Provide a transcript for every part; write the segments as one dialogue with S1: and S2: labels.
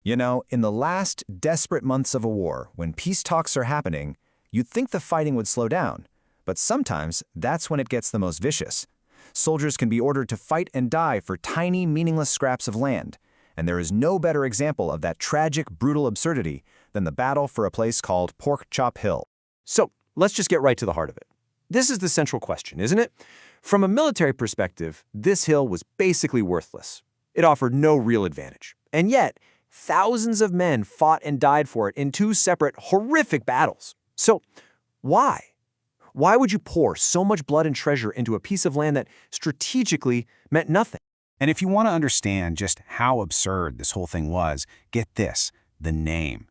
S1: You know, in the last desperate months of a war, when peace talks are happening, you'd think the fighting would slow down. But sometimes, that's when it gets the most vicious. Soldiers can be ordered to fight and die for tiny, meaningless scraps of land. And there is no better example of that tragic, brutal absurdity than the battle for a place called Pork Chop Hill.
S2: So, let's just get right to the heart of it. This is the central question, isn't it? From a military perspective, this hill was basically worthless. It offered no real advantage. And yet, thousands of men fought and died for it in two separate, horrific battles. So, why? Why would you pour so much blood and treasure into a piece of land that strategically meant nothing?
S3: And if you want to understand just how absurd this whole thing was, get this, the name.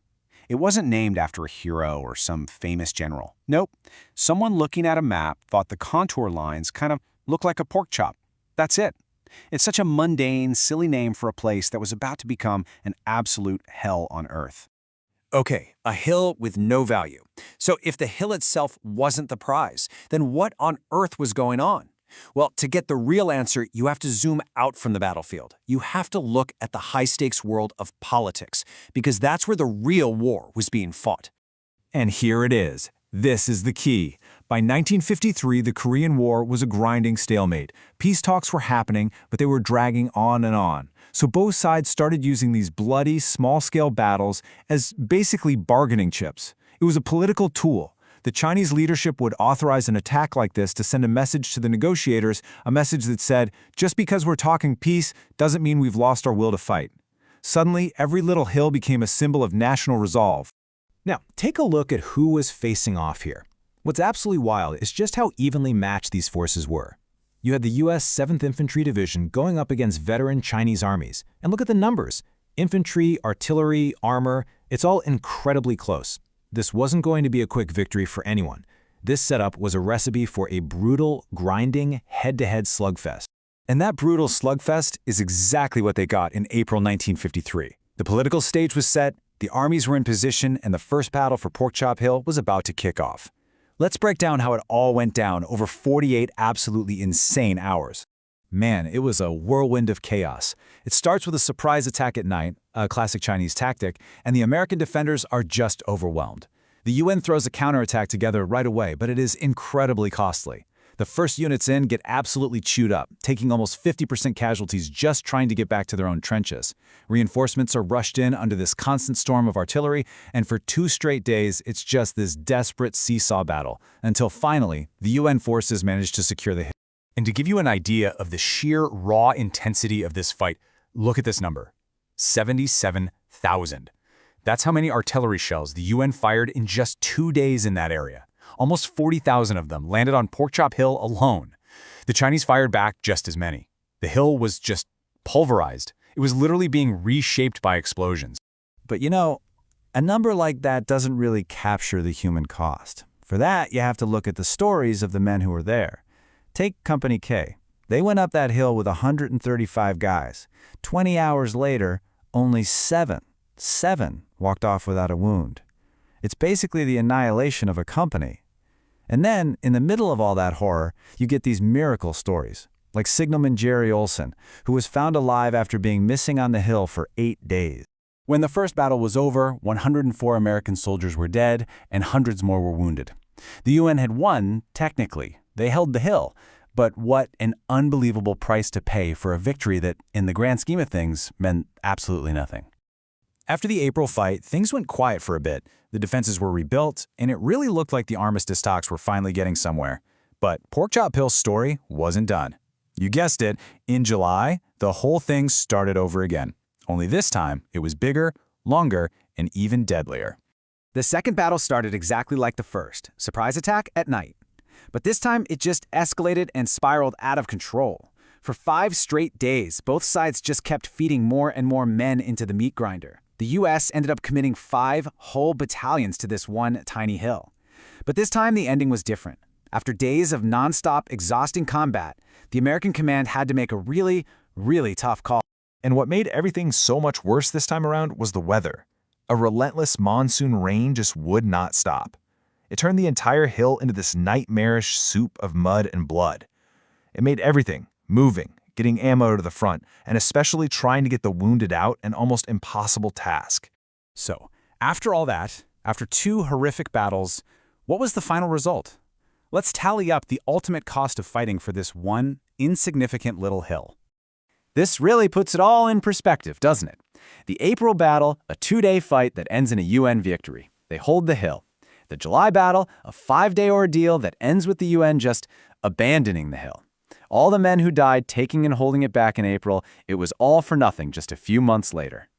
S3: It wasn't named after a hero or some famous general. Nope. Someone looking at a map thought the contour lines kind of looked like a pork chop. That's it. It's such a mundane, silly name for a place that was about to become an absolute hell on earth.
S1: Okay, a hill with no value. So if the hill itself wasn't the prize, then what on earth was going on? Well, to get the real answer, you have to zoom out from the battlefield. You have to look at the high-stakes world of politics, because that's where the real war was being fought. And here it is. This is the key. By 1953, the Korean War was a grinding stalemate. Peace talks were happening, but they were dragging on and on. So both sides started using these bloody, small-scale battles as basically bargaining chips. It was a political tool. The Chinese leadership would authorize an attack like this to send a message to the negotiators, a message that said, just because we're talking peace doesn't mean we've lost our will to fight. Suddenly, every little hill became a symbol of national resolve.
S4: Now, take a look at who was facing off here. What's absolutely wild is just how evenly matched these forces were. You had the U.S. 7th Infantry Division going up against veteran Chinese armies. And look at the numbers. Infantry, artillery, armor, it's all incredibly close. This wasn't going to be a quick victory for anyone. This setup was a recipe for a brutal, grinding, head-to-head slugfest.
S1: And that brutal slugfest is exactly what they got in April 1953. The political stage was set, the armies were in position, and the first battle for Pork Chop Hill was about to kick off. Let's break down how it all went down over 48 absolutely insane hours. Man, it was a whirlwind of chaos. It starts with a surprise attack at night, a classic Chinese tactic, and the American defenders are just overwhelmed. The UN throws a counterattack together right away, but it is incredibly costly. The first units in get absolutely chewed up, taking almost 50% casualties just trying to get back to their own trenches. Reinforcements are rushed in under this constant storm of artillery, and for 2 straight days, it's just this desperate seesaw battle, until finally, the UN forces manage to secure the hill.
S5: And to give you an idea of the sheer raw intensity of this fight, look at this number, 77,000. That's how many artillery shells the UN fired in just 2 days in that area. Almost 40,000 of them landed on Pork Chop Hill alone. The Chinese fired back just as many. The hill was just pulverized. It was literally being reshaped by explosions.
S1: But you know, a number like that doesn't really capture the human cost. For that, you have to look at the stories of the men who were there. Take Company K. They went up that hill with 135 guys. 20 hours later, only seven walked off without a wound. It's basically the annihilation of a company. And then, in the middle of all that horror, you get these miracle stories, like Signalman Jerry Olson, who was found alive after being missing on the hill for 8 days.
S3: When the first battle was over, 104 American soldiers were dead and hundreds more were wounded. The UN had won, technically. They held the hill. But what an unbelievable price to pay for a victory that, in the grand scheme of things, meant absolutely nothing.
S1: After the April fight, things went quiet for a bit. The defenses were rebuilt, and it really looked like the armistice talks were finally getting somewhere. But Pork Chop Hill's story wasn't done. You guessed it, in July, the whole thing started over again. Only this time, it was bigger, longer, and even deadlier.
S6: The second battle started exactly like the first, surprise attack at night. But this time, it just escalated and spiraled out of control. For 5 straight days, both sides just kept feeding more and more men into the meat grinder. The U.S. ended up committing 5 whole battalions to this one tiny hill. But this time, the ending was different. After days of nonstop, exhausting combat, the American command had to make a really, really tough call.
S7: And what made everything so much worse this time around was the weather. A relentless monsoon rain just would not stop. It turned the entire hill into this nightmarish soup of mud and blood. It made everything, moving, getting ammo to the front, and especially trying to get the wounded out, an almost impossible task.
S6: So, after all that, after 2 horrific battles, what was the final result? Let's tally up the ultimate cost of fighting for this one insignificant little hill. This really puts it all in perspective, doesn't it? The April battle, a 2-day fight that ends in a UN victory. They hold the hill. The July battle, a 5-day ordeal that ends with the UN just abandoning the hill. All the men who died taking and holding it back in April, it was all for nothing just a few months later.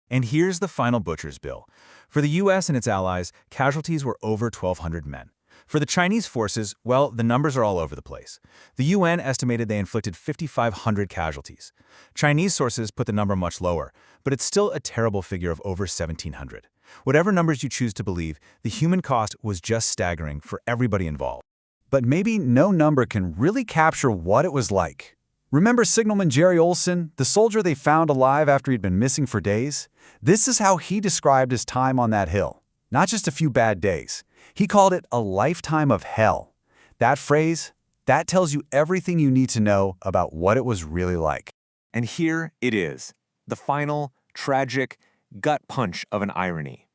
S5: And here's the final butcher's bill. For the US and its allies, casualties were over 1,200 men. For the Chinese forces, well, the numbers are all over the place. The UN estimated they inflicted 5,500 casualties. Chinese sources put the number much lower, but it's still a terrible figure of over 1,700. Whatever numbers you choose to believe, the human cost was just staggering for everybody involved.
S6: But maybe no number can really capture what it was like. Remember Signalman Jerry Olson, the soldier they found alive after he'd been missing for days? This is how he described his time on that hill. Not just a few bad days. He called it a lifetime of hell. That phrase, that tells you everything you need to know about what it was really like.
S2: And here it is, the final, tragic, gut punch of an irony.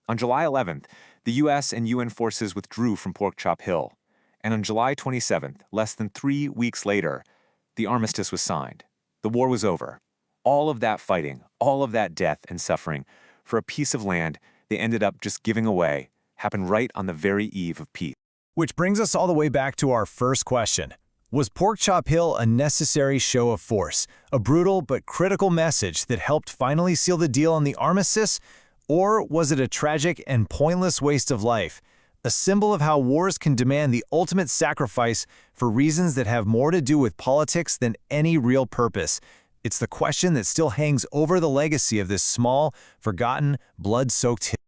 S2: On July 11th, the US and UN forces withdrew from Porkchop Hill. And on July 27th, less than 3 weeks later, the armistice was signed. The war was over. All of that fighting, all of that death and suffering, for a piece of land they ended up just giving away, happened right on the very eve of peace.
S4: Which brings us all the way back to our first question. Was Porkchop Hill a necessary show of force, a brutal but critical message that helped finally seal the deal on the armistice? Or was it a tragic and pointless waste of life, a symbol of how wars can demand the ultimate sacrifice for reasons that have more to do with politics than any real purpose? It's the question that still hangs over the legacy of this small, forgotten, blood-soaked hill.